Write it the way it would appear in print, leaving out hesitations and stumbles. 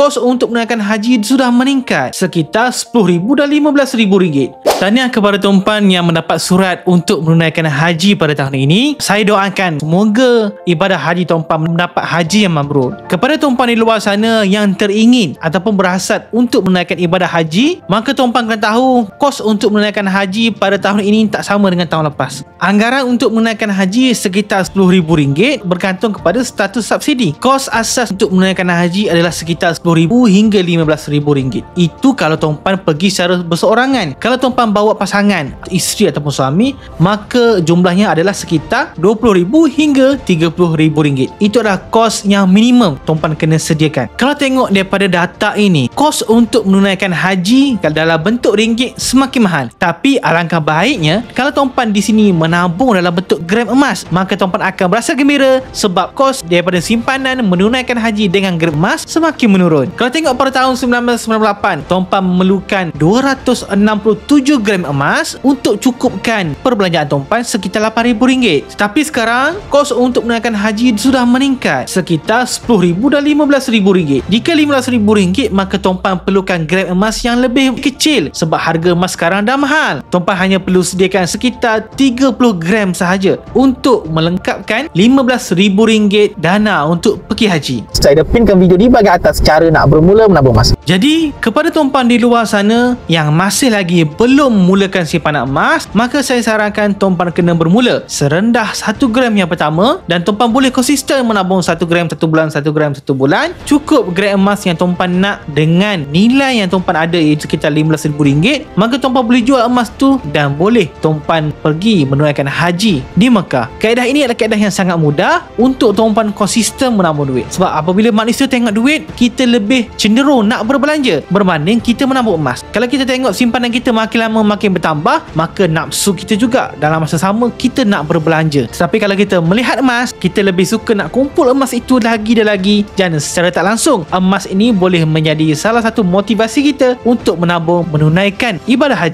kos untuk menunaikan haji sudah meningkat sekitar RM10,000 dan RM15,000. Tahniah kepada tuan-puan yang mendapat surat untuk menunaikan haji pada tahun ini. Saya doakan semoga ibadah haji tuan-puan mendapat haji yang mabrur. Kepada tuan-puan di luar sana yang teringin ataupun berhasrat untuk menunaikan ibadah haji, maka tuan-puan kena tahu kos untuk menunaikan haji pada tahun ini tak sama dengan tahun lepas. Anggaran untuk menunaikan haji sekitar RM10,000 bergantung kepada status subsidi. Kos asas untuk menunaikan haji adalah sekitar RM10,000 hingga RM15,000. Itu kalau tuan-puan pergi secara berseorangan. Kalau tuan-puan bawa pasangan, isteri ataupun suami, maka jumlahnya adalah sekitar RM20,000 hingga RM30,000. Itu adalah kos yang minimum tuan-puan kena sediakan. Kalau tengok daripada data ini, kos untuk menunaikan haji dalam bentuk ringgit semakin mahal. Tapi alangkah baiknya kalau tuan-puan di sini menabung dalam bentuk gram emas, maka tuan-puan akan berasa gembira sebab kos daripada simpanan menunaikan haji dengan gram emas semakin menurun. Kalau tengok pada tahun 1998, tuan-puan memerlukan 267 gram emas untuk cukupkan perbelanjaan tuan-puan sekitar RM8,000. Tetapi sekarang kos untuk menunaikan haji sudah meningkat sekitar RM10,000 dan RM15,000. Jika RM15,000, maka tuan-puan perlukan gram emas yang lebih kecil sebab harga emas sekarang dah mahal. Tuan-puan hanya perlu sediakan sekitar 30 gram sahaja untuk melengkapkan RM15,000 dana untuk pergi haji. Saya dah pinkan video di bahagian atas cara nak bermula menabung emas. Jadi kepada tuan-puan di luar sana yang masih lagi belum mulakan simpanan emas, maka saya sarankan tuan-puan kena bermula serendah 1 gram yang pertama dan tuan-puan boleh konsisten menabung 1 gram 1 bulan, 1 gram 1 bulan. Cukup gram emas yang tuan-puan nak dengan nilai yang tuan-puan ada iaitu sekitar RM15,000, maka tuan-puan boleh jual emas tu dan boleh tuan-puan pergi menunaikan haji di Mekah. Kaedah ini adalah kaedah yang sangat mudah untuk tuan-puan konsisten menabung duit. Sebab apabila manusia tengok duit, kita lebih cenderung nak berbelanja berbanding kita menabung emas. Kalau kita tengok simpanan kita makin lama makin bertambah, maka nafsu kita juga dalam masa sama kita nak berbelanja. Tetapi kalau kita melihat emas, kita lebih suka nak kumpul emas itu lagi dan lagi, dan secara tak langsung emas ini boleh menjadi salah satu motivasi kita untuk menabung menunaikan ibadah haji.